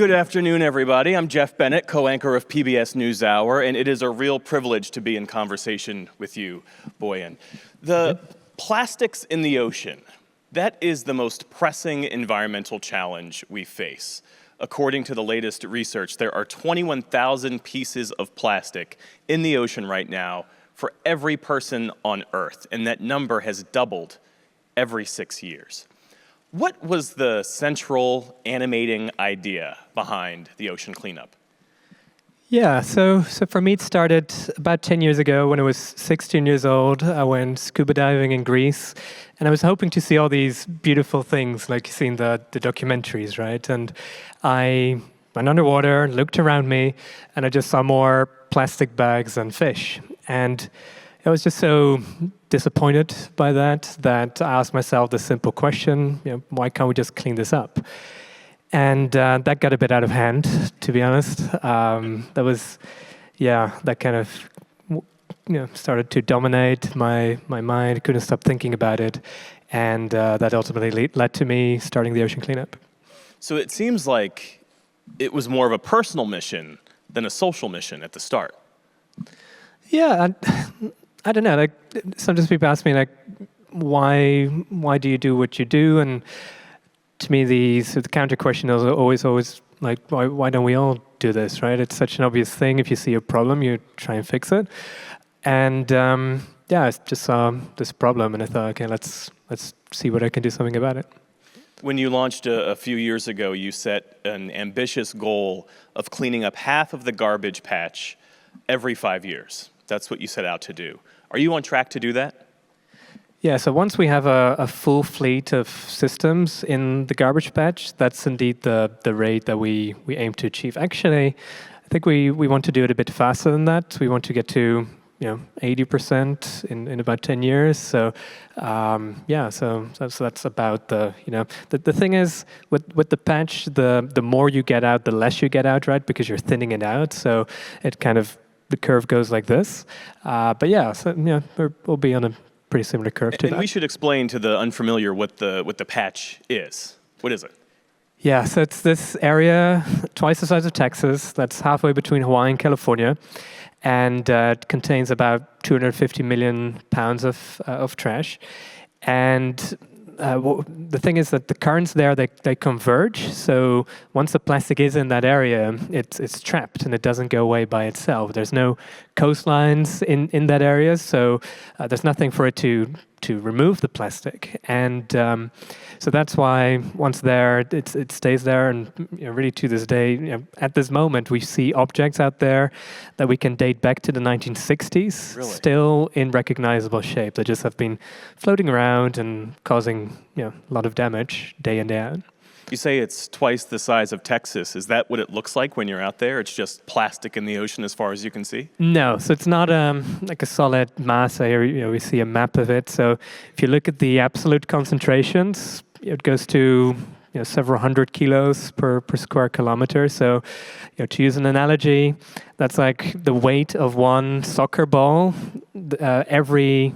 Good afternoon, everybody. I'm Jeff Bennett, co-anchor of PBS NewsHour, and it is a real privilege to be in conversation with you, Boyan. The plastics in the ocean, that is the most pressing environmental challenge we face. According to the latest research, there are 21,000 pieces of plastic in the ocean right now for every person on Earth, and that number has doubled every 6 years. What was the central animating idea behind the ocean cleanup? Yeah, so for me it started about 10 years ago when I was 16 years old. I went scuba diving in Greece, and I was hoping to see all these beautiful things like you see in the documentaries, right? And I went underwater, looked around me, and I just saw more plastic bags and fish. And I was just so disappointed by that I asked myself the simple question, why can't we just clean this up? And that got a bit out of hand, to be honest. That kind of started to dominate my mind. Couldn't stop thinking about it. And that ultimately led to me starting the ocean cleanup. So it seems like it was more of a personal mission than a social mission at the start. Yeah, I don't know. Like sometimes people ask me, like, why do you do what you do? And to me, the counter question is always like, why don't we all do this, right? It's such an obvious thing. If you see a problem, you try and fix it. And I just saw this problem, and I thought, okay, let's see what I can do something about it. When you launched a few years ago, you set an ambitious goal of cleaning up half of the garbage patch every 5 years. That's what you set out to do. Are you on track to do that? Yeah, so once we have a full fleet of systems in the garbage patch, that's indeed the rate that we aim to achieve. Actually, I think we want to do it a bit faster than that. We want to get to 80% in about 10 years. So so that's about the thing is with the patch, the more you get out, the less you get out, right? Because you're thinning it out. So it kind of the curve goes like this. We'll be on a pretty similar curve to that. And we should explain to the unfamiliar what the patch is. What is it? Yeah, so it's this area twice the size of Texas. That's halfway between Hawaii and California, and it contains about 250 million pounds of trash. And the thing is that the currents there, they converge. So once the plastic is in that area, it's trapped and it doesn't go away by itself. There's no coastlines in that area, so there's nothing for it to remove the plastic. And so that's why once there, it stays there. And really to this day, at this moment, we see objects out there that we can date back to the 1960s, really? Still in recognizable shape. They just have been floating around and causing a lot of damage day in, day out. You say it's twice the size of Texas. Is that what it looks like when you're out there? It's just plastic in the ocean as far as you can see? No, so it's not like a solid mass. We see a map of it. So if you look at the absolute concentrations, it goes to several hundred kilos per square kilometer. So to use an analogy, that's like the weight of one soccer ball every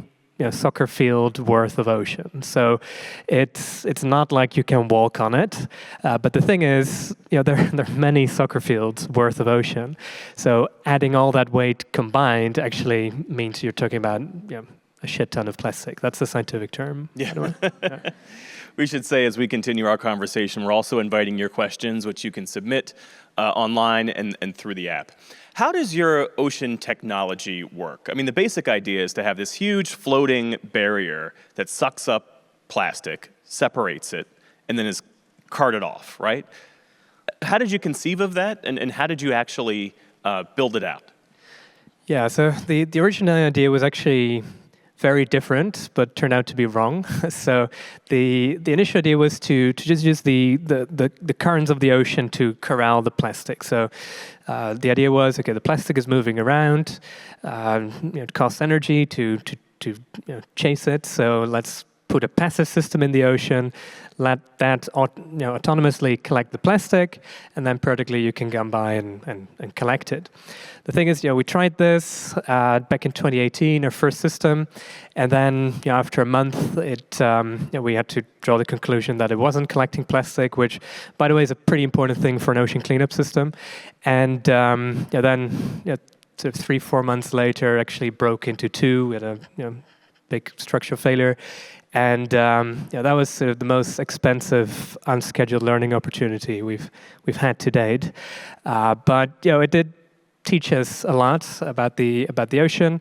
soccer field worth of ocean. So it's not like you can walk on it. But the thing is, there are many soccer fields worth of ocean. So adding all that weight combined actually means you're talking about a shit ton of plastic. That's the scientific term. Yeah. We should say as we continue our conversation, we're also inviting your questions, which you can submit online and through the app. How does your ocean technology work? I mean, the basic idea is to have this huge floating barrier that sucks up plastic, separates it, and then is carted off, right? How did you conceive of that, and how did you actually build it out? Yeah, so the original idea was actually very different, but turned out to be wrong. So the initial idea was to just use the currents of the ocean to corral the plastic. So the idea was, okay, the plastic is moving around. It costs energy to chase it. So let's put a passive system in the ocean, let that autonomously collect the plastic, and then periodically you can come by and collect it. The thing is, we tried this back in 2018, our first system, and then after a month, we had to draw the conclusion that it wasn't collecting plastic, which, by the way, is a pretty important thing for an ocean cleanup system. And then sort of 3-4 months later, actually broke into two. We had a big structural failure. And that was sort of the most expensive unscheduled learning opportunity we've had to date. But it did teach us a lot about the ocean.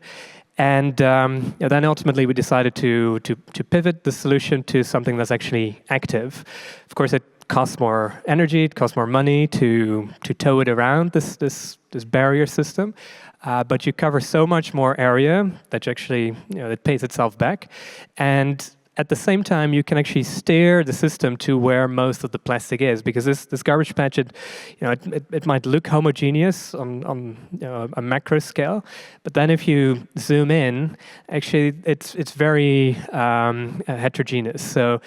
And then ultimately we decided to pivot the solution to something that's actually active. Of course, it costs more energy, it costs more money to tow it around this barrier system. But you cover so much more area that you actually, it pays itself back. And at the same time, you can actually steer the system to where most of the plastic is, because this garbage patch, it might look homogeneous on a macro scale, but then if you zoom in, actually it's very heterogeneous. So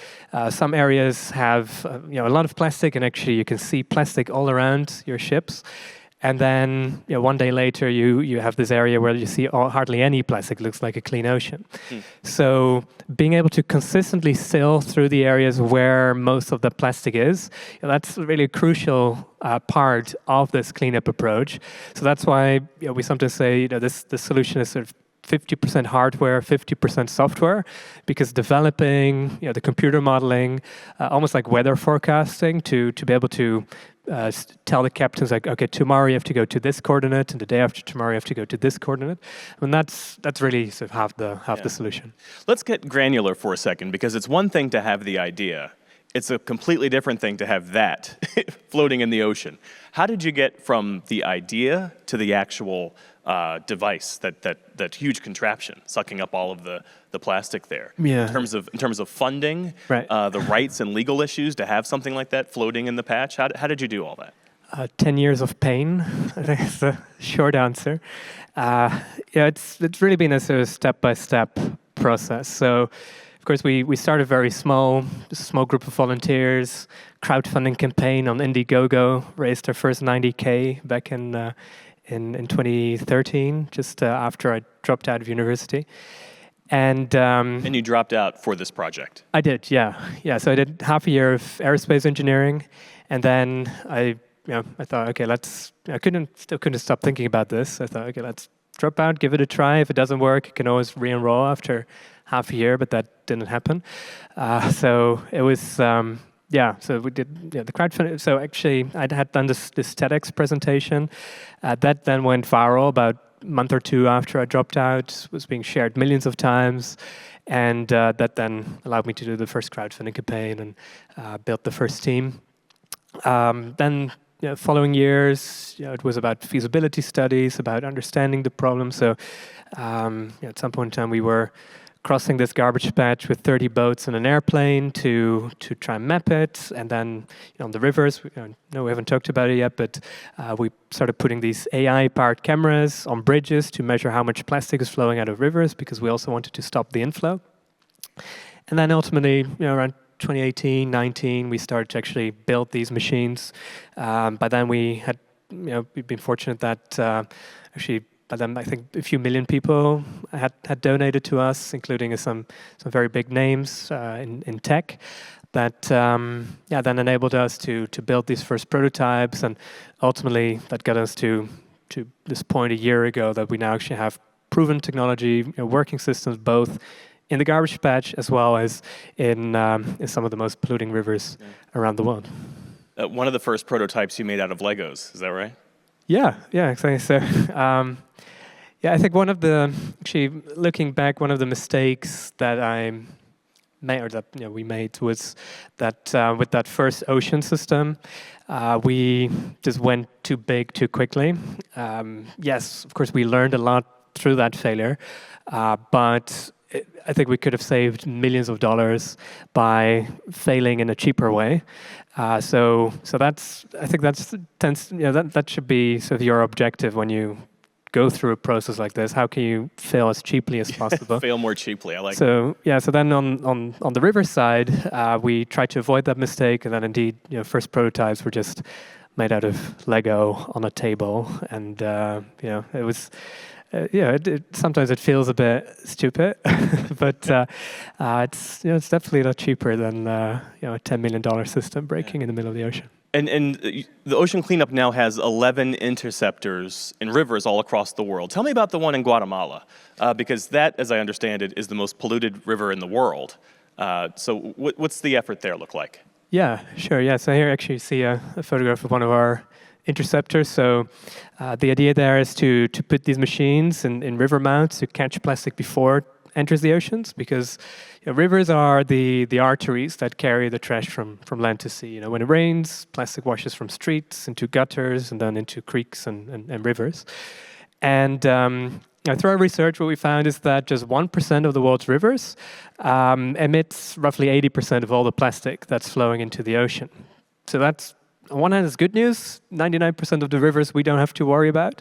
some areas have a lot of plastic, and actually you can see plastic all around your ships. And then one day later, you have this area where you see hardly any plastic. Looks like a clean ocean. So being able to consistently sail through the areas where most of the plastic is, that's really a crucial part of this cleanup approach. So that's why we sometimes say this solution is sort of 50% hardware, 50% software, because developing the computer modeling, almost like weather forecasting, to be able to tell the captains, like, okay, tomorrow you have to go to this coordinate, and the day after tomorrow you have to go to this coordinate. And that's really sort of half the solution. Let's get granular for a second, because it's one thing to have the idea. It's a completely different thing to have that floating in the ocean. How did you get from the idea to the actual device, that huge contraption sucking up all of the plastic there? Yeah. In terms of funding, right. The rights and legal issues to have something like that floating in the patch. How did you do all that? 10 years of pain, I think is the short answer. It's really been a sort of step-by-step process. So, of course, we started very small group of volunteers, crowdfunding campaign on Indiegogo, raised our first $90K back in 2013, just after I dropped out of university. And you dropped out for this project? I did, yeah. So I did half a year of aerospace engineering, and then I thought, okay, I still couldn't stop thinking about this. I thought, okay, let's drop out, give it a try. If it doesn't work, you can always re-enroll after half a year, but that didn't happen. So it was, so we did the crowdfunding. So actually, I had done this TEDx presentation. That then went viral about a month or two after I dropped out, was being shared millions of times. And that then allowed me to do the first crowdfunding campaign and build the first team. Then following years, it was about feasibility studies, about understanding the problem. So at some point in time, we were crossing this garbage patch with 30 boats and an airplane to try and map it. And then on the rivers, we haven't talked about it yet, but we started putting these AI-powered cameras on bridges to measure how much plastic is flowing out of rivers, because we also wanted to stop the inflow. And then ultimately, around 2018, 19, we started to actually build these machines. By then we had, we've been fortunate that actually by then I think a few million people had donated to us, including some very big names in tech. That then enabled us to build these first prototypes, and ultimately that got us to this point a year ago that we now actually have proven technology, working systems both in the garbage patch as well as in some of the most polluting rivers around the world. One of the first prototypes you made out of Legos, is that right? Yeah, exactly. So, I think actually looking back, one of the mistakes that I made, or that we made, was that with that first ocean system, we just went too big too quickly. Yes, of course, we learned a lot through that failure, but I think we could have saved millions of dollars by failing in a cheaper way. So that should be sort of your objective when you go through a process like this? How can you fail as cheaply as possible? Fail more cheaply. I like that. So yeah, so then on the river side, we tried to avoid that mistake, and then indeed, first prototypes were just made out of Lego on a table, and it was. Sometimes it feels a bit stupid, but it's definitely a lot cheaper than a $10 million system breaking in the middle of the ocean. And the ocean cleanup now has 11 interceptors in rivers all across the world. Tell me about the one in Guatemala, because that, as I understand it, is the most polluted river in the world. So what's the effort there look like? Yeah, sure. Yeah, so here actually you see a photograph of one of our interceptors. So the idea there is to put these machines in river mouths to catch plastic before it enters the oceans, because rivers are the arteries that carry the trash from land to sea. When it rains, plastic washes from streets into gutters and then into creeks and rivers. And through our research, what we found is that just 1% of the world's rivers emits roughly 80% of all the plastic that's flowing into the ocean. So that's, on one hand, it's good news. 99% of the rivers we don't have to worry about.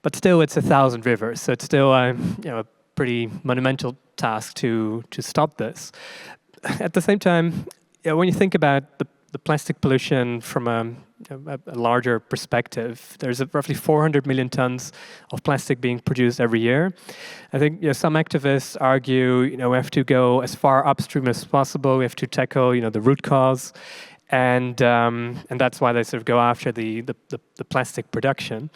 But still, it's 1,000 rivers. So it's still a pretty monumental task to stop this. At the same time, when you think about the plastic pollution from a larger perspective, there's roughly 400 million tons of plastic being produced every year. I think some activists argue we have to go as far upstream as possible. We have to tackle the root cause. And that's why they sort of go after the plastic production.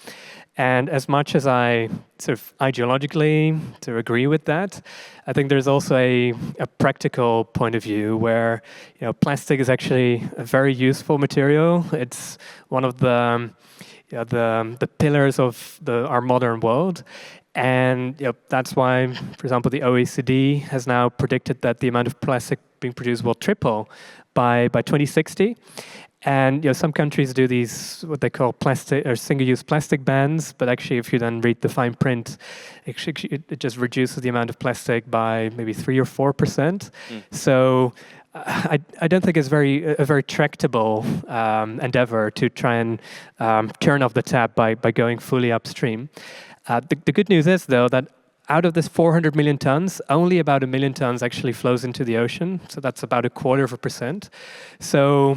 And as much as I sort of ideologically agree with that, I think there's also a practical point of view where plastic is actually a very useful material. It's one of the pillars of our modern world. And that's why, for example, the OECD has now predicted that the amount of plastic being produced will triple by 2060. And some countries do these, what they call plastic or single-use plastic bans, but actually if you then read the fine print, it just reduces the amount of plastic by maybe 3 or 4%. So I don't think it's a very tractable endeavor to try and turn off the tap by going fully upstream. The good news is, though, that out of this 400 million tons, only about 1 million tons actually flows into the ocean. So that's about 0.25%. So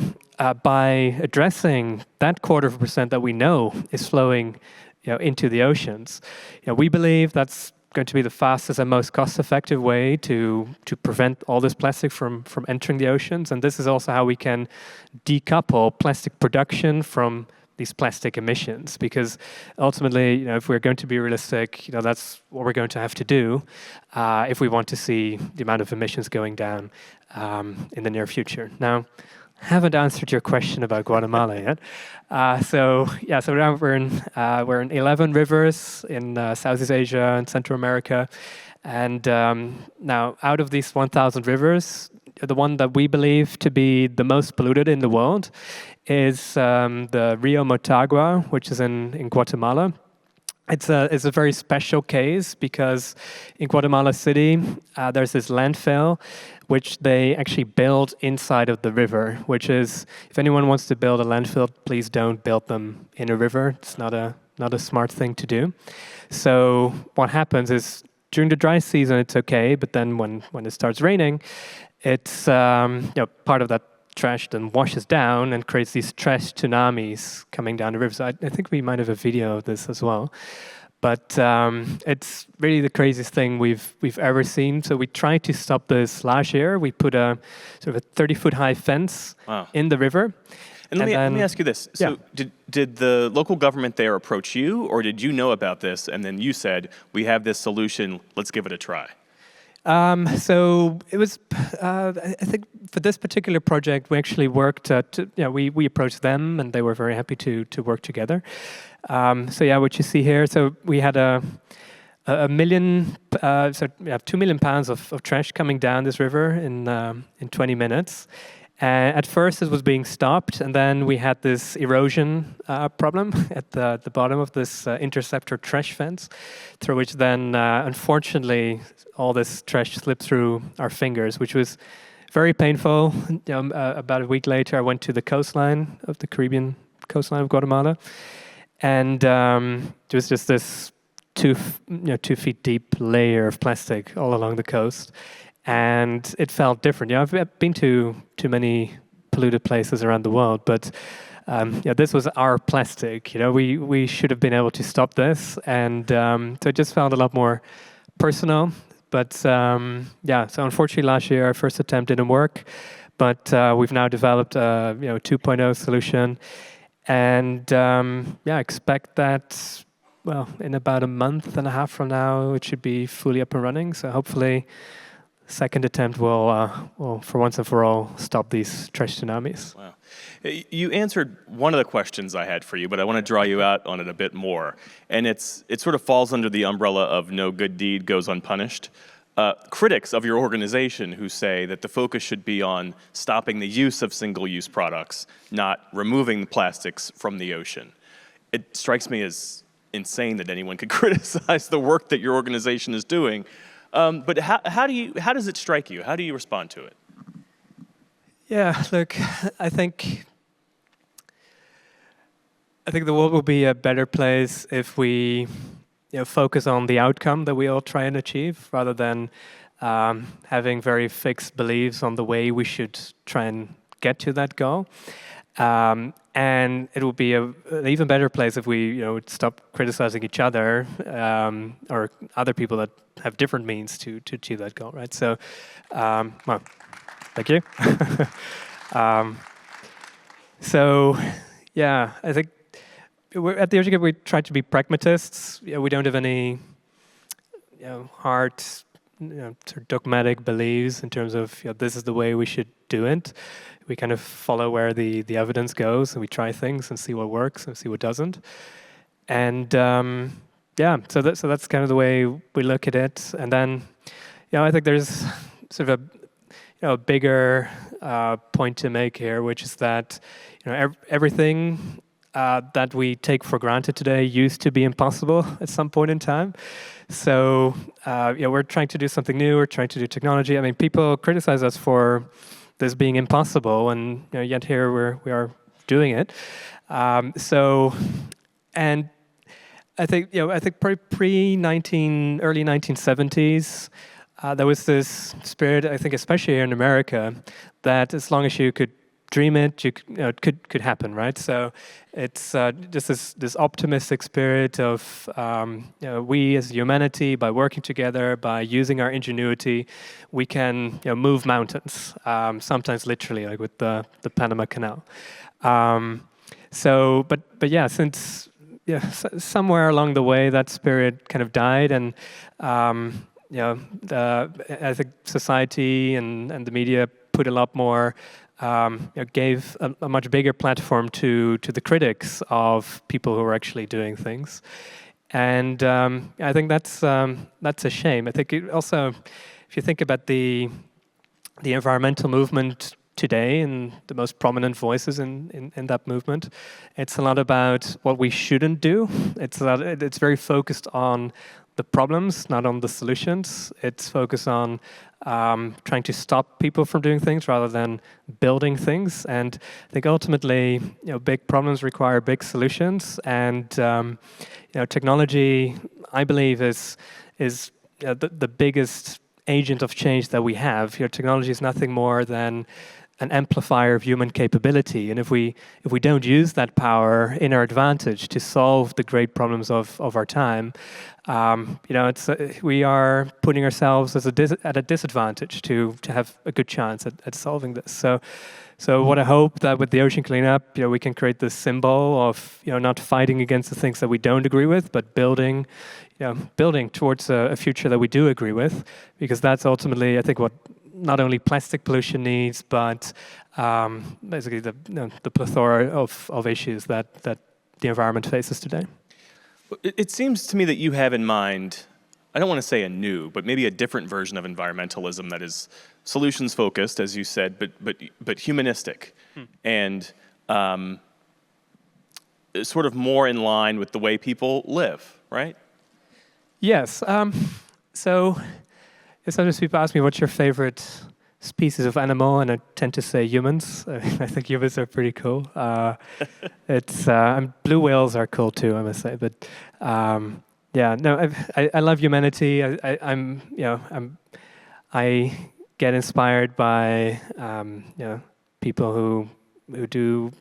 by addressing that 0.25% that we know is flowing into the oceans, we believe that's going to be the fastest and most cost-effective way to prevent all this plastic from entering the oceans. And this is also how we can decouple plastic production from these plastic emissions, because ultimately, if we're going to be realistic, that's what we're going to have to do if we want to see the amount of emissions going down in the near future. Now, I haven't answered your question about Guatemala yet. So now we're in 11 rivers in Southeast Asia and Central America, and now out of these 1,000 rivers, the one that we believe to be the most polluted in the world is the Rio Motagua, which is in Guatemala. It's a very special case because in Guatemala City, there's this landfill which they actually build inside of the river, which is, if anyone wants to build a landfill, please don't build them in a river. It's not a smart thing to do. So what happens is, during the dry season, it's okay, but then when it starts raining, it's part of that trash then washes down and creates these trash tsunamis coming down the river. So I think we might have a video of this as well. But it's really the craziest thing we've ever seen. So we tried to stop this last year. We put a sort of a 30-foot high fence in the river. And let me ask you this. So did the local government there approach you, or did you know about this and then you said, we have this solution, let's give it a try? So it was, I think for this particular project, we actually worked, we approached them and they were very happy to work together. So what you see here, so we had a million, 2 million pounds of trash coming down this river in 20 minutes. At first, it was being stopped, and then we had this erosion problem at the bottom of this interceptor trash fence, through which then, unfortunately, all this trash slipped through our fingers, which was very painful. About a week later, I went to the coastline of the Caribbean coastline of Guatemala, and there was just this 2 feet deep layer of plastic all along the coast, and it felt different. I've been to too many polluted places around the world, but this was our plastic. We should have been able to stop this, and so it just felt a lot more personal. But so unfortunately last year our first attempt didn't work, but we've now developed a 2.0 solution, and expect that in about a month and a half from now it should be fully up and running. So hopefully second attempt will for once and for all stop these trash tsunamis. Wow. You answered one of the questions I had for you, but I want to draw you out on it a bit more. And it sort of falls under the umbrella of no good deed goes unpunished. Critics of your organization who say that the focus should be on stopping the use of single-use products, not removing the plastics from the ocean. It strikes me as insane that anyone could criticize the work that your organization is doing. But how does it strike you? How do you respond to it? Yeah, look, I think the world will be a better place if we focus on the outcome that we all try and achieve, rather than having very fixed beliefs on the way we should try and get to that goal. And it will be an even better place if we stop criticizing each other or other people that have different means to achieve that goal, right? So, thank you. I think at the OceanGate we try to be pragmatists. We don't have any hard, sort of dogmatic beliefs in terms of this is the way we should do it. We kind of follow where the evidence goes, and we try things and see what works and see what doesn't. And so that's kind of the way we look at it. And then, I think there's sort of a bigger point to make here, which is that everything that we take for granted today used to be impossible at some point in time. So we're trying to do something new. We're trying to do technology. I mean, people criticize us for this being impossible, and yet here we are doing it. And I think early 1970s. There was this spirit, I think, especially here in America, that as long as you could dream it, it could happen, right? So it's just this optimistic spirit of we as humanity, by working together, by using our ingenuity, we can move mountains. Sometimes literally, like with the Panama Canal. Since somewhere along the way that spirit kind of died, and I think society and the media put a lot more, gave a much bigger platform to the critics of people who are actually doing things, and I think that's a shame. I think also, if you think about the environmental movement today and the most prominent voices in that movement, it's a lot about what we shouldn't do. It's very focused on the problems, not on the solutions. It's focused on trying to stop people from doing things rather than building things. And I think ultimately, big problems require big solutions. And technology, I believe, is the biggest agent of change that we have. Technology is nothing more than an amplifier of human capability, and if we don't use that power in our advantage to solve the great problems of our time, we are putting ourselves at a disadvantage to have a good chance at solving this. So what I hope that with the ocean cleanup, we can create this symbol of not fighting against the things that we don't agree with, but building towards a future that we do agree with, because that's ultimately, I think, what not only plastic pollution needs, but basically the plethora of issues that the environment faces today. It seems to me that you have in mind, I don't want to say a new, but maybe a different version of environmentalism that is solutions focused, as you said, but humanistic, and sort of more in line with the way people live, right? Yes. So sometimes people ask me, what's your favorite species of animal? And I tend to say humans. I think humans are pretty cool. Blue whales are cool too, I must say. But Yeah, no, I love humanity. I get inspired by people who do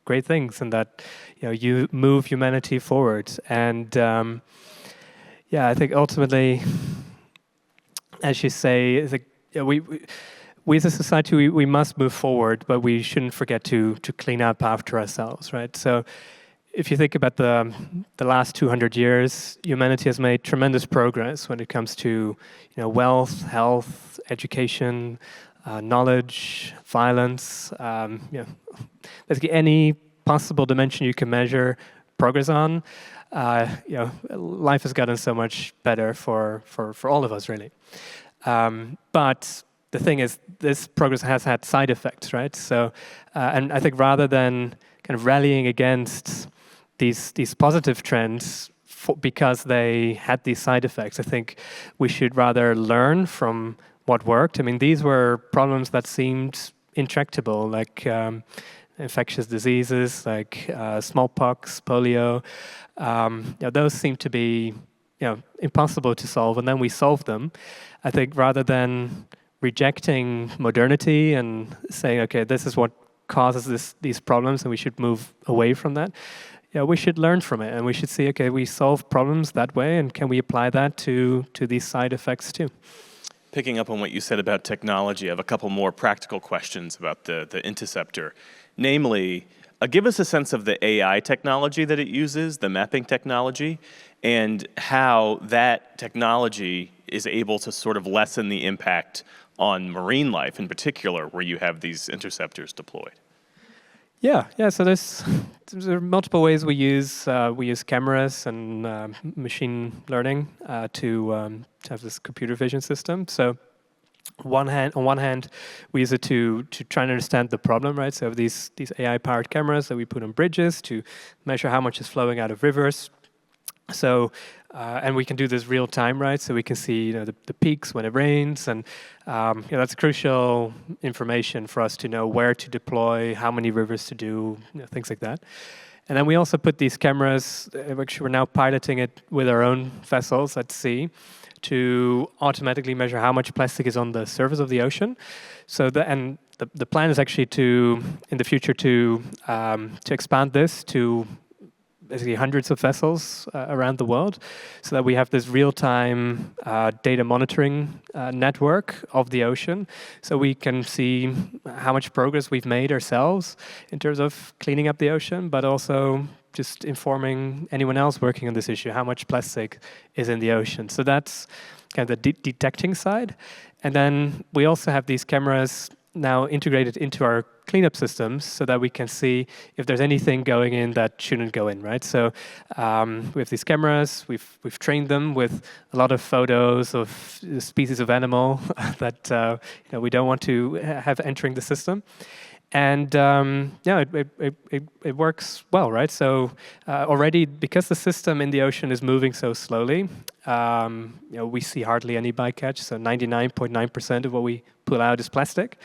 great things, and that you move humanity forward. And I think ultimately, as you say, is we as a society we must move forward, but we shouldn't forget to clean up after ourselves, right? So if you think about the last 200 years, humanity has made tremendous progress when it comes to wealth, health, education, knowledge, violence, basically any possible dimension you can measure progress on. Life has gotten so much better for all of us, really. But the thing is, this progress has had side effects, right? So, and I think rather than kind of rallying against these positive trends because they had these side effects, I think we should rather learn from what worked. I mean, these were problems that seemed intractable, like infectious diseases, like smallpox, polio. Those seem to be impossible to solve, and then we solved them. I think rather than rejecting modernity and saying, okay, this is what causes these problems, and we should move away from that. We should learn from it, and we should see, okay, we solve problems that way, and can we apply that to these side effects too? Picking up on what you said about technology, I have a couple more practical questions about the interceptor. Namely, give us a sense of the AI technology that it uses, the mapping technology, and how that technology is able to sort of lessen the impact on marine life in particular, where you have these interceptors deployed. Yeah. So there are multiple ways we use cameras and machine learning to have this computer vision system. So on one hand, we use it to try and understand the problem, right? So these AI-powered cameras that we put on bridges to measure how much is flowing out of rivers. So, and we can do this real time, right? So we can see the peaks when it rains, and that's crucial information for us to know where to deploy, how many rivers to do, things like that. And then we also put these cameras, actually we're now piloting it with our own vessels at sea, to automatically measure how much plastic is on the surface of the ocean. So the plan is actually in the future to expand this to basically hundreds of vessels around the world, so that we have this real-time data monitoring network of the ocean, so we can see how much progress we've made ourselves in terms of cleaning up the ocean, but also just informing anyone else working on this issue how much plastic is in the ocean. So that's kind of the detecting side. And then we also have these cameras now integrated into our cleanup systems, so that we can see if there's anything going in that shouldn't go in, right? So we have these cameras, we've trained them with a lot of photos of species of animal that we don't want to have entering the system. And it works well, right? So already, because the system in the ocean is moving so slowly, we see hardly any bycatch. So 99.9% of what we pull out is plastic.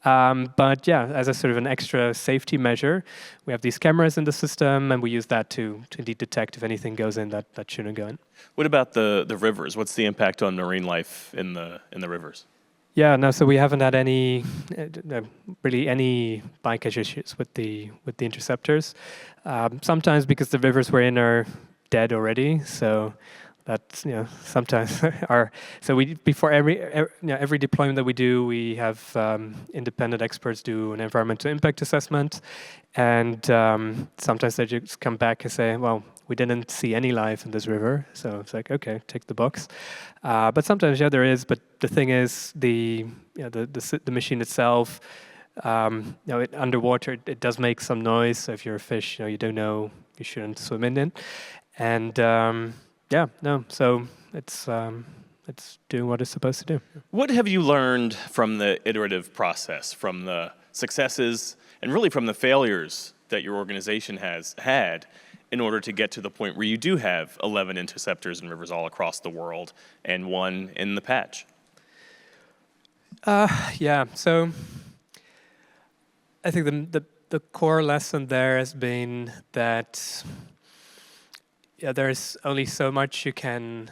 But as a sort of an extra safety measure, we have these cameras in the system, and we use that to indeed detect if anything goes in that shouldn't go in. What about the rivers? What's the impact on marine life in the rivers? Yeah, no. So we haven't had really any bycatch issues with the interceptors. Sometimes because the rivers we're in are dead already, so that's sometimes so we before every deployment that we do, we have independent experts do an environmental impact assessment, and sometimes they just come back and say, well, we didn't see any life in this river, so it's like, okay, tick the box. But sometimes, there is. But the thing is, the machine itself, underwater, it does make some noise. So if you're a fish, you don't know, you shouldn't swim in it. And so it's doing what it's supposed to do. What have you learned from the iterative process, from the successes, and really from the failures that your organization has had, in order to get to the point where you do have 11 interceptors in rivers all across the world and one in the patch? So I think the core lesson there has been that yeah, there's only so much you can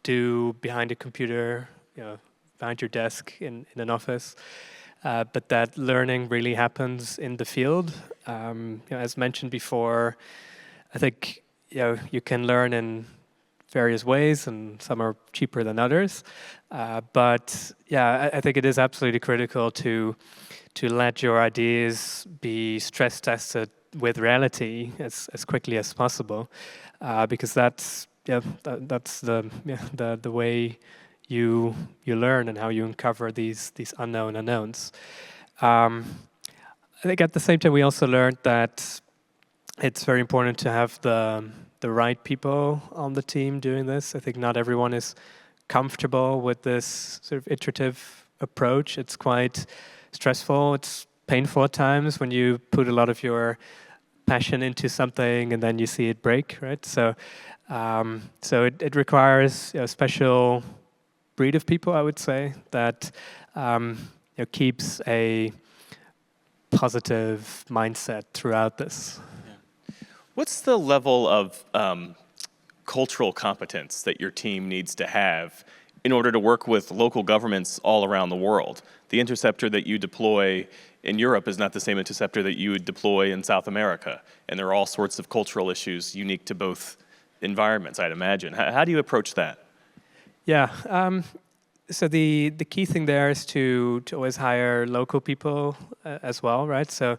do behind a computer, behind your desk in an office. But that learning really happens in the field. As mentioned before, I think you can learn in various ways, and some are cheaper than others. But yeah, I think it is absolutely critical to let your ideas be stress tested with reality as quickly as possible, because that's the way you learn and how you uncover these unknown unknowns. I think at the same time we also learned that it's very important to have the right people on the team doing this. I think not everyone is comfortable with this sort of iterative approach. It's quite stressful. It's painful at times when you put a lot of your passion into something and then you see it break, right? So it requires a special breed of people, I would say, that keeps a positive mindset throughout this. Yeah. What's the level of cultural competence that your team needs to have in order to work with local governments all around the world? The interceptor that you deploy in Europe is not the same interceptor that you would deploy in South America, and there are all sorts of cultural issues unique to both environments, I'd imagine. How do you approach that? Yeah, so the key thing there is to always hire local people as well, right? So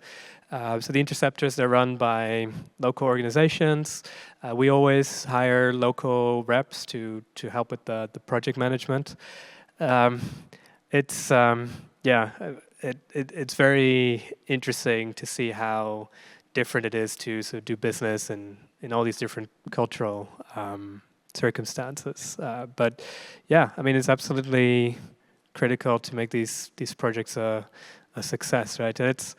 the interceptors, they're run by local organizations. We always hire local reps to help with the project management. It's very interesting to see how different it is to sort of do business in all these different cultural circumstances. But yeah, I mean, it's absolutely critical to make these projects a success, right? And it's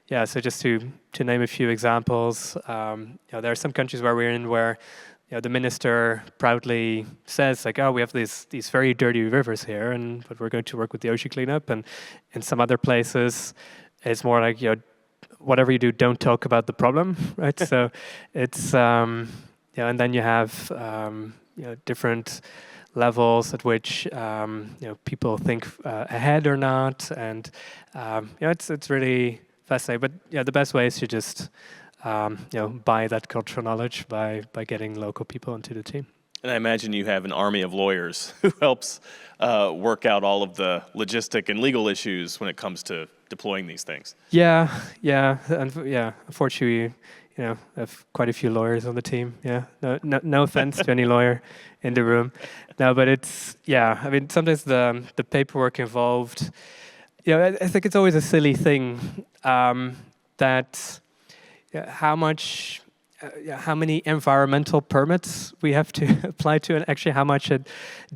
so just to name a few examples, there are some countries where we're in where the minister proudly says like, oh, we have these very dirty rivers here, but we're going to work with the ocean cleanup. And in some other places, it's more like, whatever you do, don't talk about the problem, right? So it's and then you have different levels at which people think ahead or not, and it's really fascinating. But the best way is to just buy that cultural knowledge by getting local people into the team. And I imagine you have an army of lawyers who helps work out all of the logistic and legal issues when it comes to deploying these things. Yeah. Unfortunately, I have quite a few lawyers on the team. Yeah, no offense to any lawyer in the room. No, but it's I mean, sometimes the paperwork involved. I think it's always a silly thing that how many environmental permits we have to apply to, and actually how much it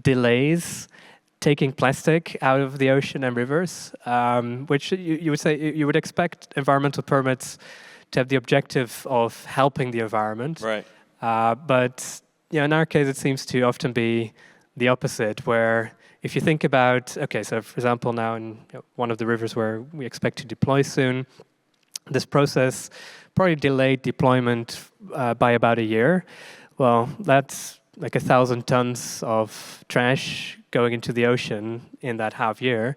delays taking plastic out of the ocean and rivers, which you would say you would expect environmental permits to have the objective of helping the environment. Right. But in our case, it seems to often be the opposite, where if you think about, so for example, now in one of the rivers where we expect to deploy soon, this process probably delayed deployment by about a year. Well, that's like 1,000 tons of trash going into the ocean in that half year.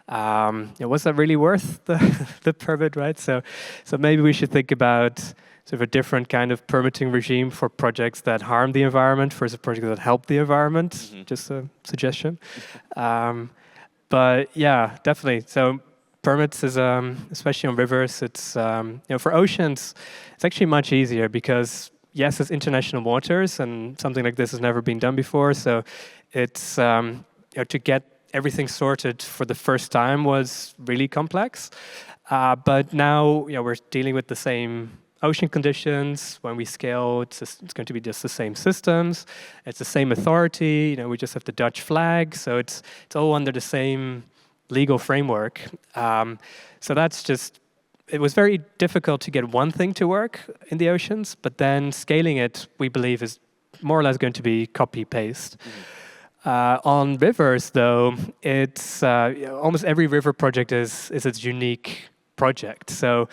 Was that really worth the permit, right? So maybe we should think about sort of a different kind of permitting regime for projects that harm the environment versus projects that help the environment. Mm-hmm. Just a suggestion. But yeah, definitely. So permits is, especially on rivers, it's, for oceans, it's actually much easier because yes, it's international waters and something like this has never been done before. So it's, to get everything sorted for the first time was really complex. But now, we're dealing with the same ocean conditions. When we scale, it's going to be just the same systems. It's the same authority. We just have the Dutch flag. So it's all under the same legal framework. So that's just, it was very difficult to get one thing to work in the oceans, but then scaling it, we believe, is more or less going to be copy-paste. Mm-hmm. On rivers, though, it's almost every river project is its unique project. So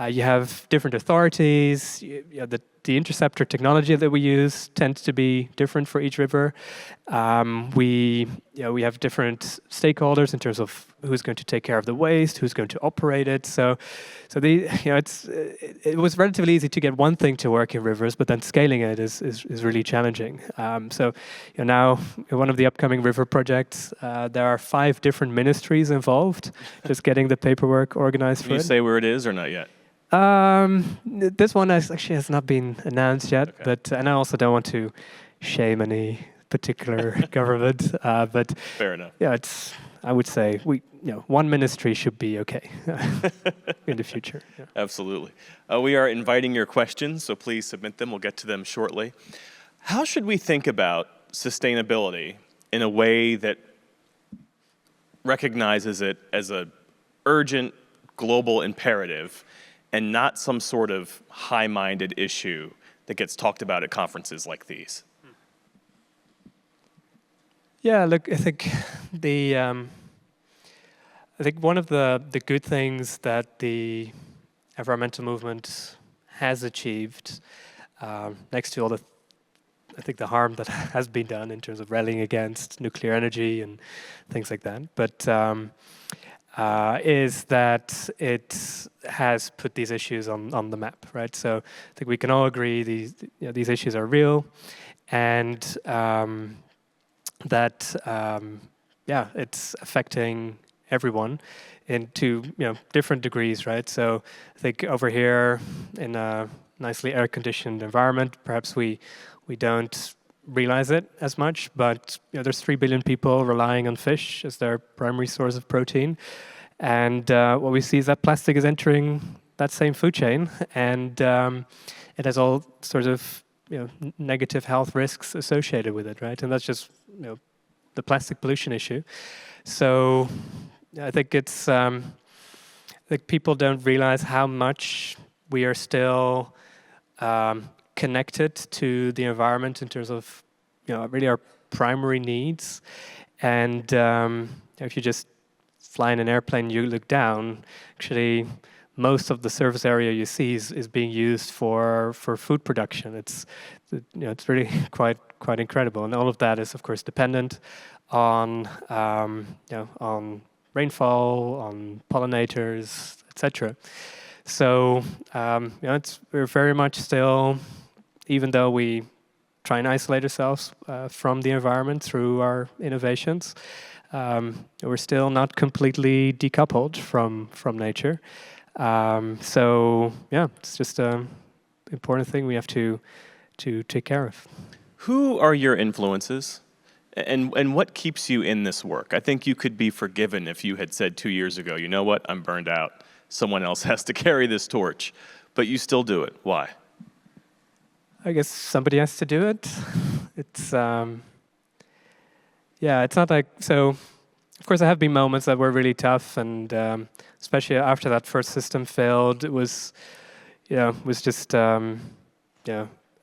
you have different authorities. The the interceptor technology that we use tends to be different for each river. We have different stakeholders in terms of who's going to take care of the waste, who's going to operate it. So it was relatively easy to get one thing to work in rivers, but then scaling it is really challenging. Now in one of the upcoming river projects, there are 5 different ministries involved, just getting the paperwork organized for it. Can you say where it is or not yet? This one actually has not been announced yet, Okay. and I also don't want to shame any particular government. But Fair enough. yeah, I would say one ministry should be okay in the future. Yeah. Absolutely. We are inviting your questions, so please submit them. We'll get to them shortly. How should we think about sustainability in a way that recognizes it as an urgent global imperative and not some sort of high-minded issue that gets talked about at conferences like these? Yeah, look, I think one of the good things that the environmental movement has achieved, next to all the harm that has been done in terms of rallying against nuclear energy and things like that, but is that it has put these issues on the map, right? So I think we can all agree these issues are real, and that it's affecting everyone to different degrees, right? So I think over here in a nicely air-conditioned environment, perhaps we don't realize it as much, but there's 3 billion people relying on fish as their primary source of protein, and what we see is that plastic is entering that same food chain, and it has all sorts of negative health risks associated with it, right? And that's just the plastic pollution issue. So I think it's like people don't realize how much we are still connected to the environment in terms of really our primary needs. And if you just fly in an airplane, you look down, actually most of the surface area you see is being used for food production. It's really quite incredible, and all of that is of course dependent on on rainfall, on pollinators, etc. So we're very much still, even though we try and isolate ourselves from the environment through our innovations, we're still not completely decoupled from nature. So it's just an important thing we have to take care of. Who are your influences, and what keeps you in this work? I think you could be forgiven if you had said 2 years ago, you know what, I'm burned out. Someone else has to carry this torch, but you still do it. Why? I guess somebody has to do it. It's it's not like so. Of course, there have been moments that were really tough, and especially after that first system failed, it was just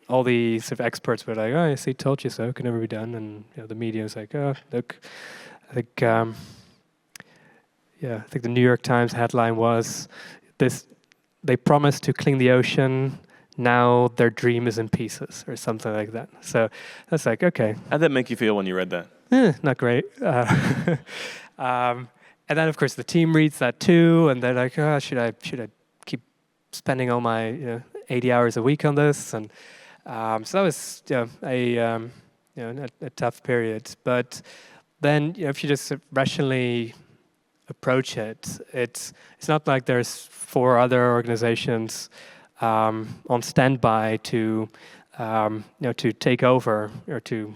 all the sort of experts were like, "Oh, I see, told you so. It can never be done." And the media was like, "Oh, look, I think I think the New York Times headline was this: they promised to clean the ocean. Now their dream is in pieces," or something like that. So that's like, okay. How'd that make you feel when you read that? Not great. And then, of course, the team reads that too, and they're like, "Oh, should I keep spending all my 80 hours a week on this?" And so that was a tough period. But then, if you just rationally approach it, it's not like there's 4 other organizations on standby to take over or to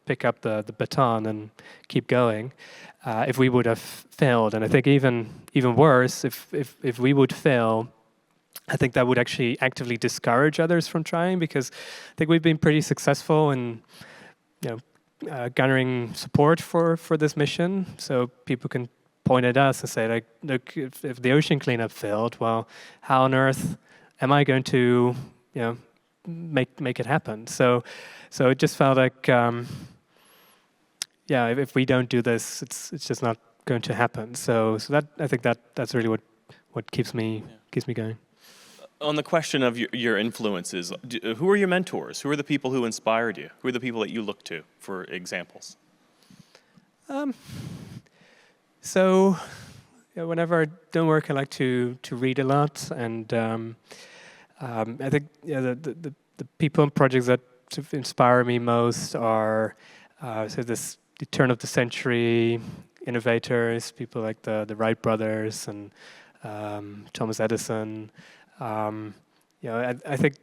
pick up the baton and keep going. If we would have failed, and I think even worse, if we would fail, I think that would actually actively discourage others from trying, because I think we've been pretty successful in garnering support for this mission. So people can point at us and say, like, look, if the ocean cleanup failed, well, how on earth am I going to make it happen? So it just felt like if we don't do this, it's just not going to happen. So that I think that's really what keeps me going. On the question of your influences, who are your mentors? Who are the people who inspired you? Who are the people that you look to for examples? So, whenever I don't work, I like to read a lot, and I think the people and projects that sort of inspire me most are the turn of the century innovators, people like the Wright brothers and Thomas Edison. I think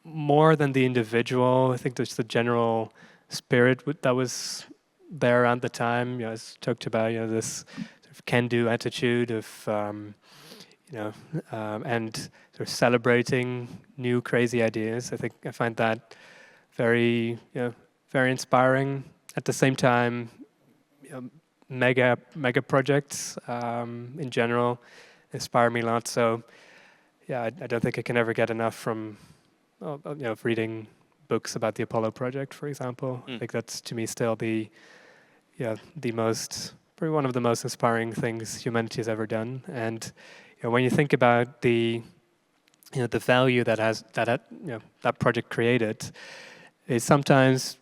more than the individual, I think there's the general spirit that was there around the time. As talked about, this sort of can-do attitude of, and sort of celebrating new crazy ideas. I find that very, very inspiring. At the same time, mega projects in general inspire me a lot. So, I don't think I can ever get enough from, of reading books about the Apollo project, for example. I think that's to me still the most, probably one of the most inspiring things humanity has ever done. And when you think about the value that project created, is sometimes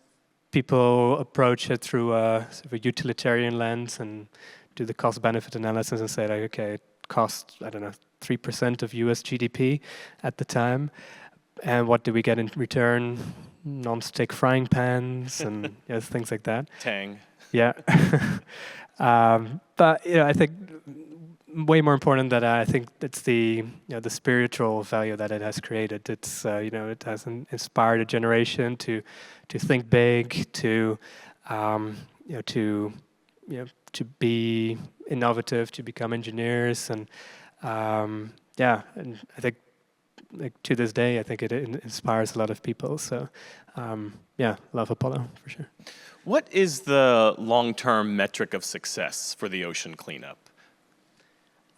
people approach it through a sort of a utilitarian lens and do the cost-benefit analysis and say, like, okay, it cost, 3% of US GDP at the time, and what do we get in return? Non-stick frying pans and things like that. Tang. Yeah. But I think way more important that I think it's the spiritual value that it has created. It's it has inspired a generation to think big, to be innovative, to become engineers, and and I think to this day I think it inspires a lot of people. So love Apollo for sure. What is the long-term metric of success for the ocean cleanup?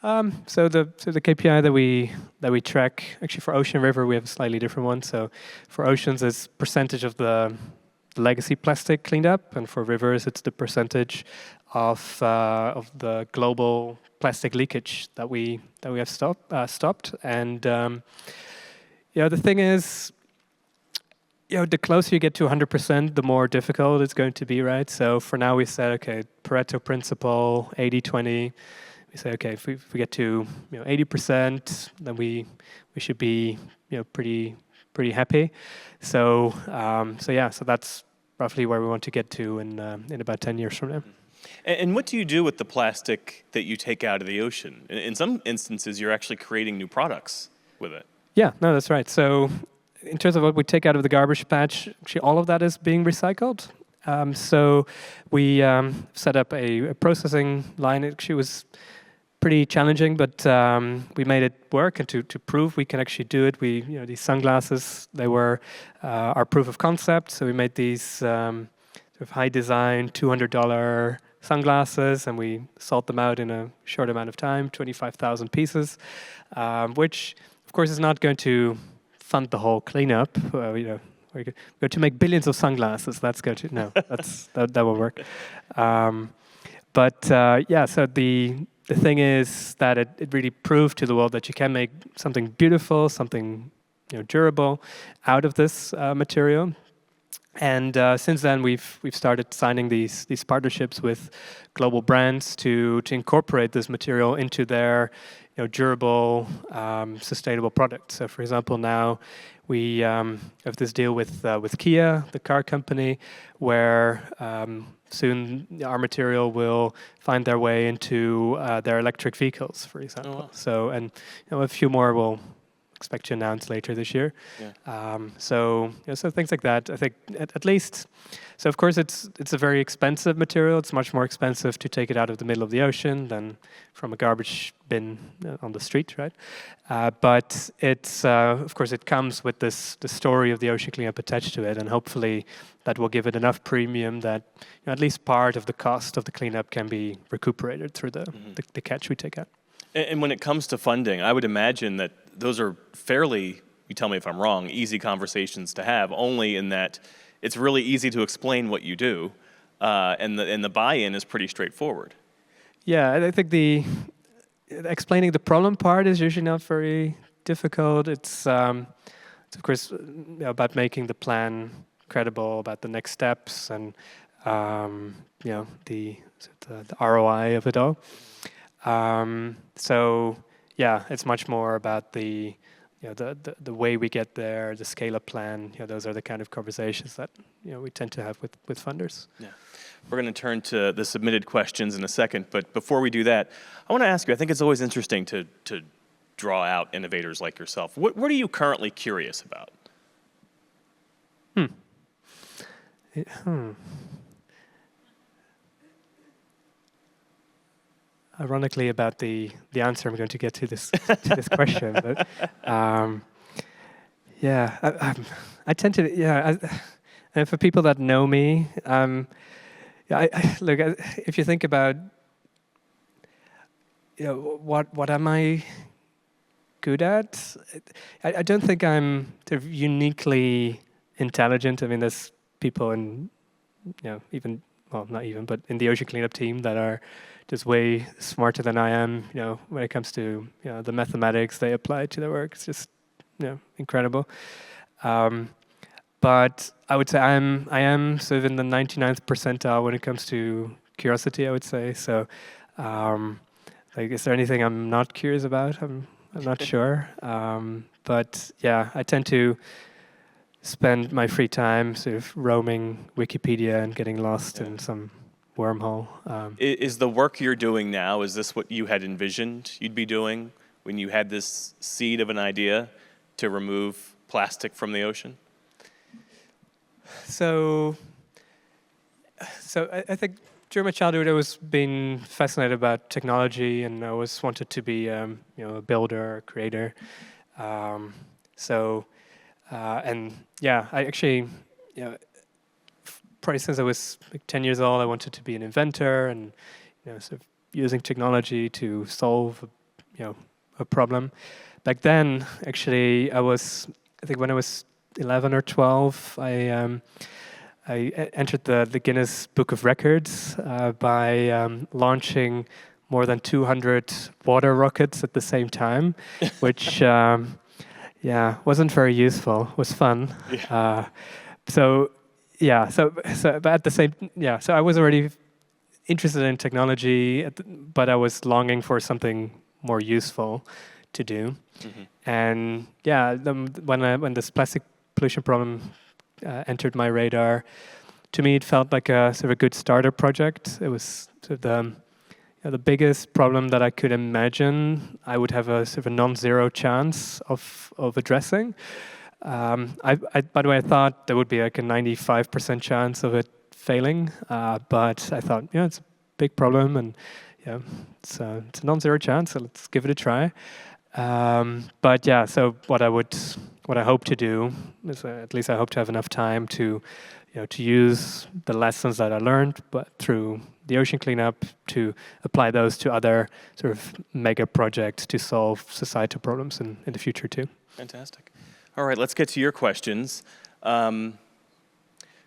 So the KPI that we track, actually for ocean and river we have a slightly different one. So for oceans it's percentage of the legacy plastic cleaned up, and for rivers it's the percentage of the global plastic leakage that we have stopped. And the thing is, the closer you get to 100%, the more difficult it's going to be, right? So for now we said, okay, Pareto principle, 80-20. We say, okay, if we get to 80%, then we should be pretty happy. So so that's roughly where we want to get to in about 10 years from now. And what do you do with the plastic that you take out of the ocean? In some instances, you're actually creating new products with it. Yeah, no, that's right. So in terms of what we take out of the garbage patch, actually all of that is being recycled. So we set up a processing line. It actually was pretty challenging, but we made it work. And to prove we can actually do it, these sunglasses, they were our proof of concept. So we made these sort of high design $200 sunglasses, and we sold them out in a short amount of time, 25,000 pieces, which of course is not going to fund the whole cleanup. We're going to make billions of sunglasses. That's going to that won't work. So the thing is that it really proved to the world that you can make something beautiful, something durable out of this material. And since then, we've started signing these partnerships with global brands to incorporate this material into their durable, sustainable products. So, for example, now we have this deal with Kia, the car company, where soon our material will find their way into their electric vehicles, for example. Oh, wow. So, and a few more we'll expect to announce later this year. Yeah. So things like that. I think at least. So of course it's a very expensive material. It's much more expensive to take it out of the middle of the ocean than from a garbage bin on the street, right? But it's of course it comes with the story of the ocean cleanup attached to it, and hopefully that will give it enough premium that at least part of the cost of the cleanup can be recuperated through the catch we take out. And when it comes to funding, I would imagine that those are fairly, you tell me if I'm wrong, easy conversations to have, only in that it's really easy to explain what you do, and the buy-in is pretty straightforward. Yeah, I think the explaining the problem part is usually not very difficult. It's of course about making the plan credible, about the next steps, and the ROI of it all. So yeah, it's much more about the way we get there, the scale-up plan. Those are the kind of conversations that we tend to have with funders. Yeah. We're going to turn to the submitted questions in a second, but before we do that, I want to ask you, I think it's always interesting to draw out innovators like yourself. What are you currently curious about? Ironically, about the answer I'm going to get to this question, but I tend to and for people that know me, look, if you think about what am I good at, I don't think I'm sort of uniquely intelligent. I mean, there's people in even, well, not even, but in the ocean cleanup team that are just way smarter than I am, when it comes to the mathematics they apply to their work. It's just incredible. But I would say I am sort of in the 99th percentile when it comes to curiosity, I would say. So like, is there anything I'm not curious about? I'm not sure. But yeah, I tend to spend my free time sort of roaming Wikipedia and getting lost in some wormhole. Is the work you're doing now, is this what you had envisioned you'd be doing when you had this seed of an idea to remove plastic from the ocean? So I think during my childhood I was being fascinated about technology, and I always wanted to be a builder, a creator. And yeah, I actually, probably since I was like 10 years old, I wanted to be an inventor and sort of using technology to solve a problem. Back then, actually, I think when I was 11 or 12, I entered the Guinness Book of Records by launching more than 200 water rockets at the same time, which wasn't very useful. It was fun. Yeah. But at the same, so I was already interested in technology, but I was longing for something more useful to do. Mm-hmm. And when this plastic pollution problem entered my radar, to me it felt like a sort of a good starter project. It was sort of the biggest problem that I could imagine I would have a sort of a non-zero chance of addressing. By the way, I thought there would be like a 95% chance of it failing, but I thought, it's a big problem, and it's a non-zero chance, so let's give it a try. So what I hope to do is, at least I hope to have enough time to use the lessons that I learned, but through the ocean cleanup, to apply those to other sort of mega projects to solve societal problems in the future too. Fantastic. All right, let's get to your questions.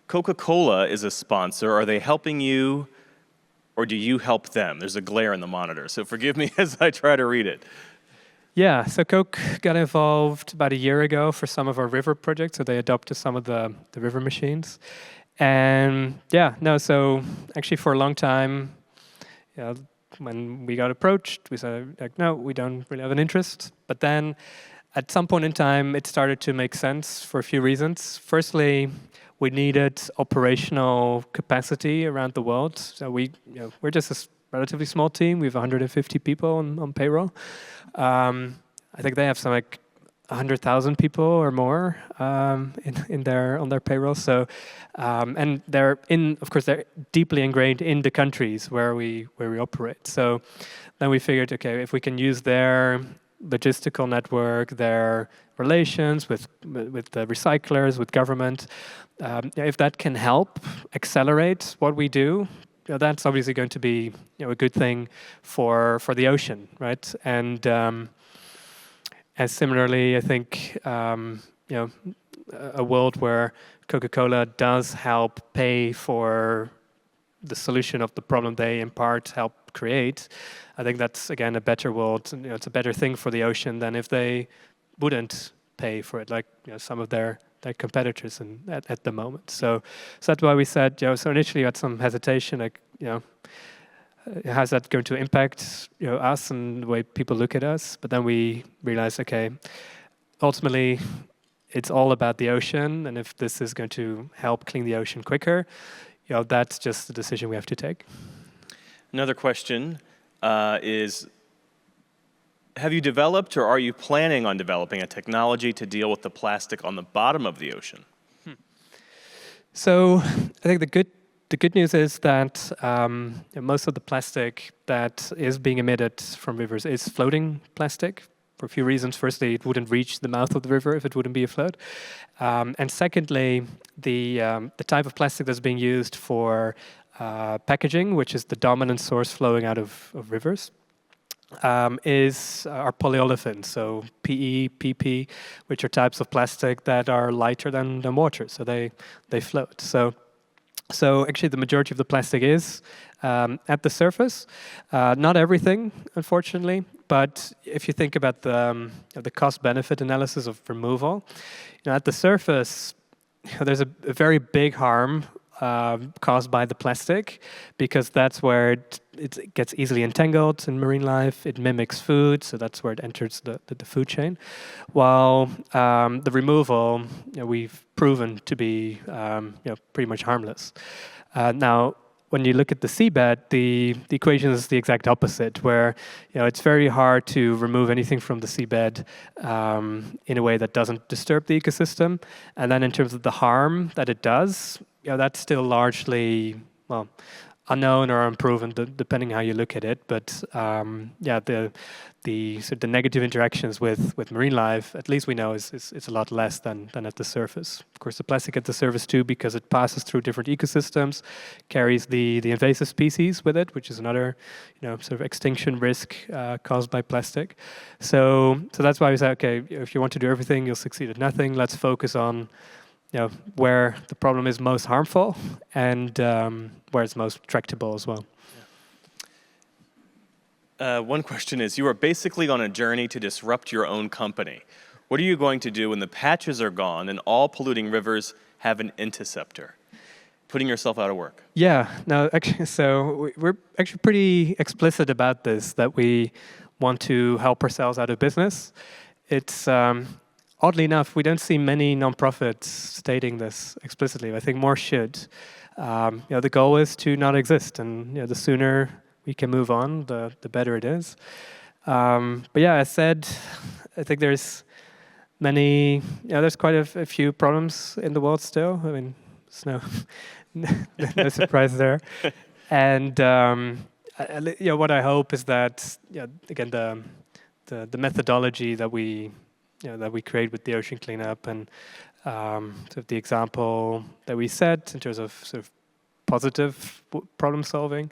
Coca-Cola is a sponsor. Are they helping you, or do you help them? There's a glare in the monitor, so forgive me as I try to read it. Yeah, so Coke got involved about a year ago for some of our river projects, so they adopted some of the river machines. And so actually for a long time, when we got approached, we said, like, no, we don't really have an interest. But then at some point in time, it started to make sense for a few reasons. Firstly, we needed operational capacity around the world. So we're just a relatively small team. We have 150 people on payroll. I think they have some like 100,000 people or more on their payroll. So, and they're deeply ingrained in the countries where we operate. So then we figured, okay, if we can use their logistical network, their relations with the recyclers, with government, if that can help accelerate what we do, that's obviously going to be a good thing for the ocean, right? And similarly, I think a world where Coca-Cola does help pay for the solution of the problem they in part help create, I think that's again a better world. It's a better thing for the ocean than if they wouldn't pay for it, like some of their competitors at the moment. So that's why we said, so initially we had some hesitation, like, how's that going to impact us and the way people look at us? But then we realized, okay, ultimately it's all about the ocean, and if this is going to help clean the ocean quicker, that's just the decision we have to take. Another question is, have you developed or are you planning on developing a technology to deal with the plastic on the bottom of the ocean? So I think the good news is that most of the plastic that is being emitted from rivers is floating plastic for a few reasons. Firstly, it wouldn't reach the mouth of the river if it wouldn't be afloat. And secondly, the type of plastic that's being used for packaging, which is the dominant source flowing out of rivers, are polyolefins, so PE, PP, which are types of plastic that are lighter than water, so they float. So actually the majority of the plastic is at the surface. Not everything, unfortunately, but if you think about the cost-benefit analysis of removal, at the surface, there's a very big harm caused by the plastic, because that's where it gets easily entangled in marine life. It mimics food, so that's where it enters the food chain. While the removal, we've proven to be pretty much harmless. Now, when you look at the seabed, the equation is the exact opposite, where it's very hard to remove anything from the seabed in a way that doesn't disturb the ecosystem. And then in terms of the harm that it does, that's still largely, well, unknown or unproven, depending how you look at it. But the sort of the negative interactions with marine life, at least we know, is a lot less than at the surface. Of course, the plastic at the surface too, because it passes through different ecosystems, carries the invasive species with it, which is another sort of extinction risk caused by plastic. So that's why we say, okay, if you want to do everything, you'll succeed at nothing. Let's focus on where the problem is most harmful and where it's most tractable as well. One question is, you are basically on a journey to disrupt your own company. What are you going to do when the patches are gone and all polluting rivers have an interceptor? Putting yourself out of work. Yeah, no, actually, so we're actually pretty explicit about this, that we want to help ourselves out of business. It's oddly enough, we don't see many nonprofits stating this explicitly. I think more should. The goal is to not exist, and the sooner we can move on, the better it is. But yeah, as said, I think there's there's quite a few problems in the world still. I mean, there's no surprise there. And what I hope is that again the methodology that we create with the ocean cleanup and sort of the example that we set in terms of sort of positive problem solving,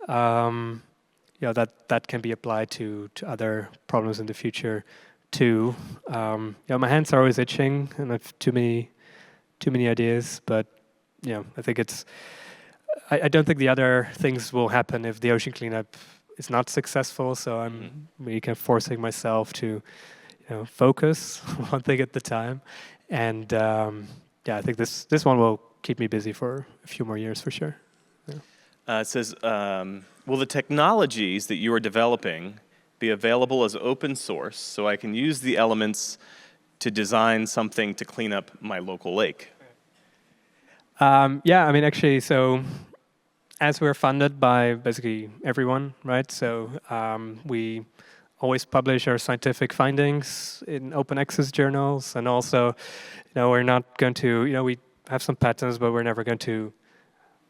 that can be applied to other problems in the future too. My hands are always itching, and I have too many ideas. But I think I don't think the other things will happen if the ocean cleanup is not successful. So I'm really kind of forcing myself to focus one thing at the time. And I think this one will keep me busy for a few more years for sure. Yeah. It says, will the technologies that you are developing be available as open source so I can use the elements to design something to clean up my local lake? Actually, so as we're funded by basically everyone, right? So we always publish our scientific findings in open access journals, and also, we're not going to, we have some patents, but we're never going to,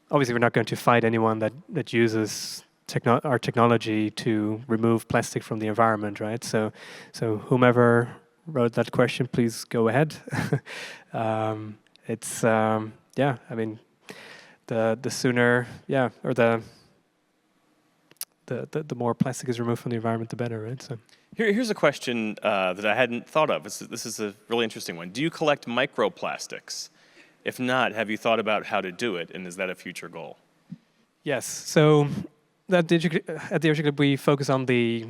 obviously we're not going to fight anyone that uses our technology to remove plastic from the environment, right? So whomever wrote that question, please go ahead. The sooner, or the more plastic is removed from the environment, the better, right? So here's a question that I hadn't thought of. This is a really interesting one. Do you collect microplastics? If not, have you thought about how to do it, and is that a future goal? Yes. So at the Ocean Club, we focus on the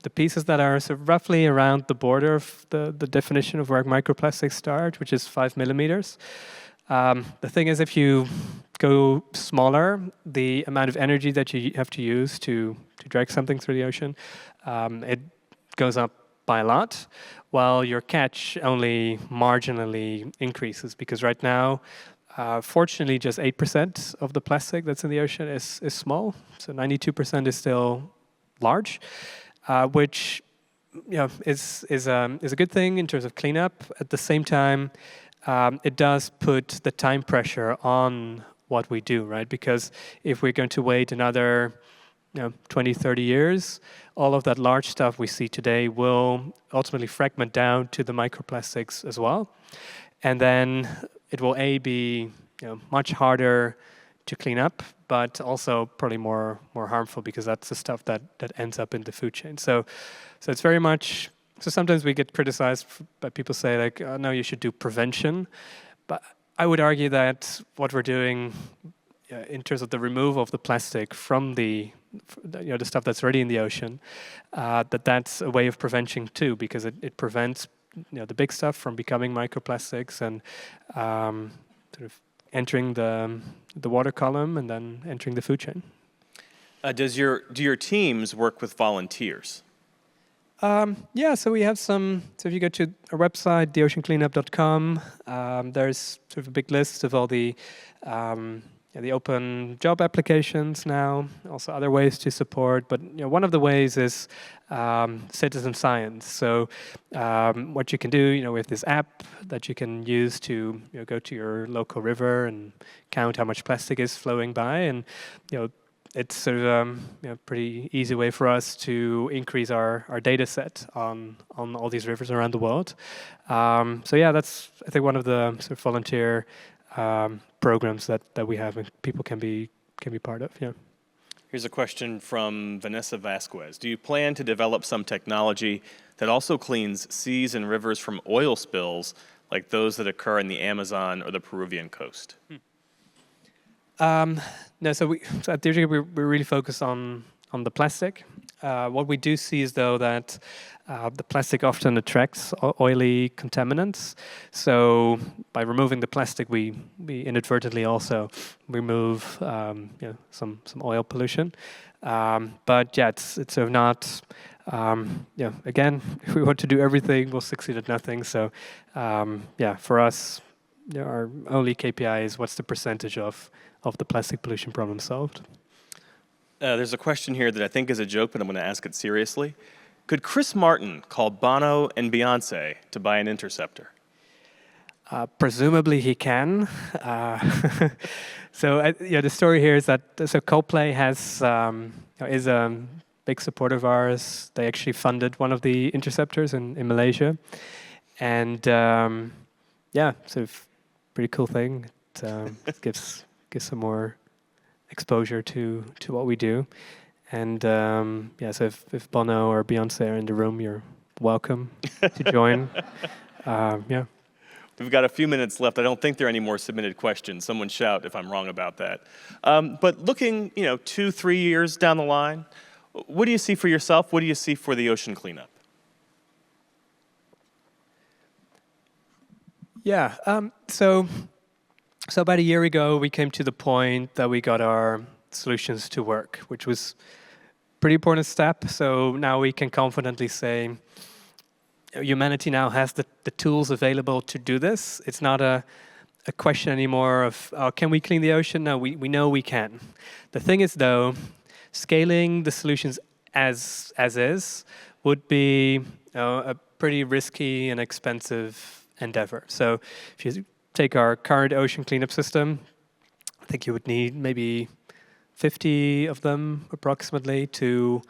the pieces that are sort of roughly around the border of the definition of where microplastics start, which is 5 millimeters. The thing is, if you go smaller, the amount of energy that you have to use to drag something through the ocean, it goes up by a lot, while your catch only marginally increases. Because right now, fortunately, just 8% of the plastic that's in the ocean is small. So 92% is still large, which is a good thing in terms of cleanup. At the same time, it does put the time pressure on what we do, right? Because if we're going to wait another 20, 30 years, all of that large stuff we see today will ultimately fragment down to the microplastics as well. And then it will be much harder to clean up, but also probably more harmful, because that's the stuff that ends up in the food chain. So it's very much. So sometimes we get criticized by people say like, oh, no, you should do prevention. But I would argue that what we're doing in terms of the removal of the plastic from the stuff that's already in the ocean, that's a way of prevention too, because it prevents the big stuff from becoming microplastics and sort of entering the water column and then entering the food chain. Do your teams work with volunteers? Yeah, so we have some. So if you go to our website, theoceancleanup.com, there's sort of a big list of all the open job applications now. Also, other ways to support. But one of the ways is citizen science. So what you can do, with this app that you can use to go to your local river and count how much plastic is flowing by, and it's sort of a pretty easy way for us to increase our data set on all these rivers around the world. So yeah, that's, I think, one of the sort of volunteer programs that we have and people can be part of. Yeah. Here's a question from Vanessa Vasquez. Do you plan to develop some technology that also cleans seas and rivers from oil spills like those that occur in the Amazon or the Peruvian coast? No, so at DRG we're really focused on the plastic. What we do see is, though, that the plastic often attracts oily contaminants. So by removing the plastic, we inadvertently also remove some oil pollution. But yeah, it's sort of not. Again, if we want to do everything, we'll succeed at nothing. So yeah, for us, our only KPI is what's the percentage of the plastic pollution problem solved. There's a question here that I think is a joke, but I'm going to ask it seriously. Could Chris Martin call Bono and Beyonce to buy an interceptor? Presumably he can. So the story here is that Coldplay is a big supporter of ours. They actually funded one of the interceptors in Malaysia, and yeah, sort of pretty cool thing. It gives some more exposure to what we do. And yeah, so if Bono or Beyonce are in the room, you're welcome to join. Yeah. We've got a few minutes left. I don't think there are any more submitted questions. Someone shout if I'm wrong about that. But looking, 2-3 years down the line, what do you see for yourself? What do you see for the ocean cleanup? Yeah. So about a year ago, we came to the point that we got our solutions to work, which was a pretty important step. So now we can confidently say humanity now has the tools available to do this. It's not a question anymore of, can we clean the ocean? No, we know we can. The thing is, though, scaling the solutions as is would be a pretty risky and expensive endeavor. So if you take our current ocean cleanup system, I think you would need maybe 50 of them approximately to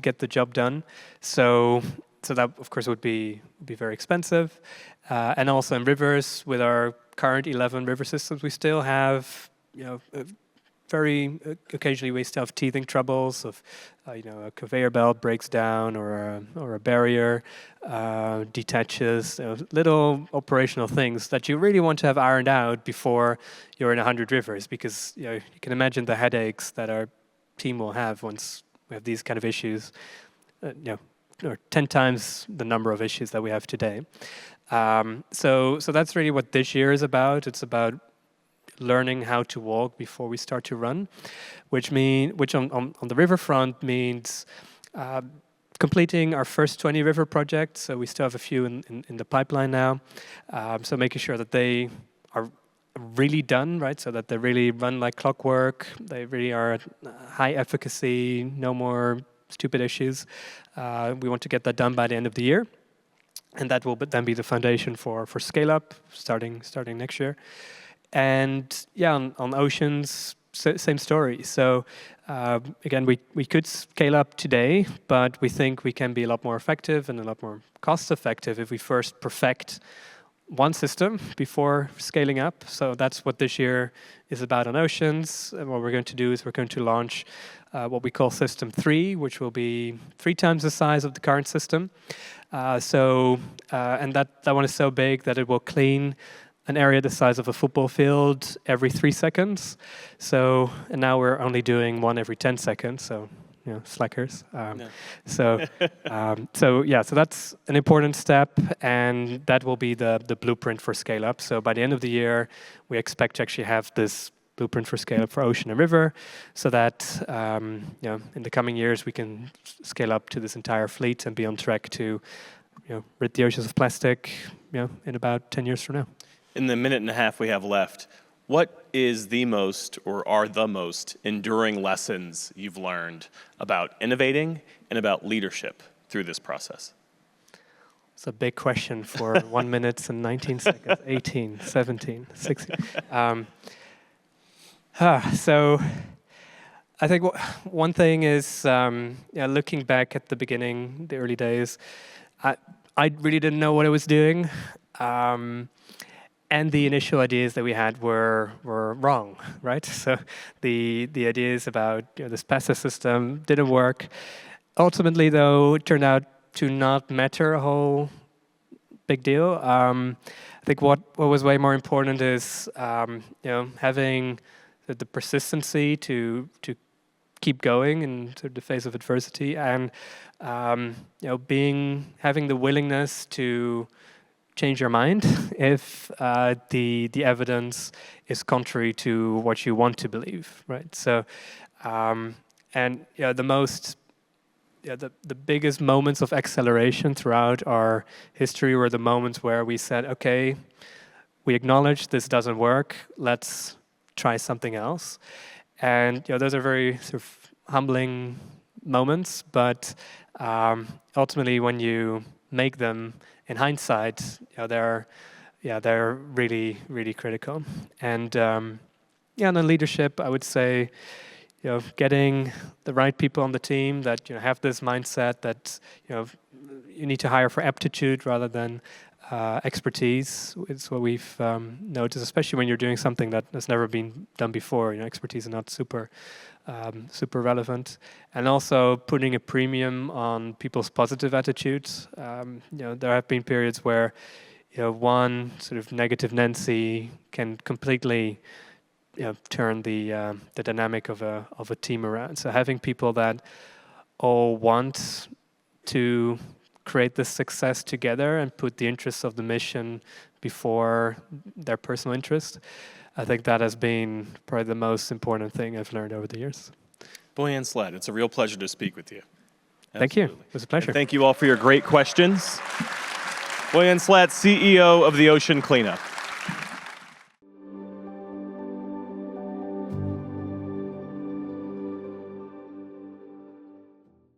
get the job done. So that, of course, would be very expensive. And also in rivers, with our current 11 river systems, we still have, very occasionally we still have teething troubles of, a conveyor belt breaks down or a barrier detaches, little operational things that you really want to have ironed out before you're in 100 rivers, because you can imagine the headaches that our team will have once we have these kind of issues. or 10 times the number of issues that we have today. So that's really what this year is about. It's about learning how to walk before we start to run, which on the riverfront means completing our first 20 river projects. So we still have a few in the pipeline now. So making sure that they are really done, right? So that they really run like clockwork. They really are high efficacy, no more stupid issues. We want to get that done by the end of the year. And that will then be the foundation for scale up starting next year. And yeah, on oceans, same story. So again, we could scale up today, but we think we can be a lot more effective and a lot more cost effective if we first perfect one system before scaling up. So that's what this year is about on oceans. And what we're going to do is we're going to launch what we call System 3, which will be 3 times the size of the current system. And that one is so big that it will clean an area the size of a football field every 3 seconds. And now we're only doing one every 10 seconds. So, slackers. No. So that's an important step, and that will be the blueprint for scale up. So by the end of the year, we expect to actually have this blueprint for scale up for ocean and river, so that in the coming years we can scale up to this entire fleet and be on track to rid the oceans of plastic in about 10 years from now. In the minute and a half we have left, what is the most or are the most enduring lessons you've learned about innovating and about leadership through this process? It's a big question for 1 minute and 19 seconds, 18, 17, 16. So I think one thing is, looking back at the beginning, the early days, I really didn't know what I was doing. And the initial ideas that we had were wrong, right? So the ideas about this passive system didn't work. Ultimately, though, it turned out to not matter a whole big deal. I think what was way more important is having the persistency to keep going in sort of the face of adversity, and having the willingness to change your mind if the evidence is contrary to what you want to believe, right? So, the biggest moments of acceleration throughout our history were the moments where we said, okay, we acknowledge this doesn't work, let's try something else. And those are very sort of humbling moments, but ultimately when you make them in hindsight, they're really, really critical. And on the leadership, I would say, getting the right people on the team that have this mindset that you need to hire for aptitude rather than expertise. It's what we've noticed, especially when you're doing something that has never been done before. Expertise is not super relevant, and also putting a premium on people's positive attitudes. There have been periods where one sort of negative Nancy can completely turn the dynamic of a team around. So having people that all want to create this success together and put the interests of the mission before their personal interest, I think that has been probably the most important thing I've learned over the years. Boyan Slat, it's a real pleasure to speak with you. Absolutely. Thank you. It was a pleasure. And thank you all for your great questions. Boyan Slat, CEO of the Ocean Cleanup.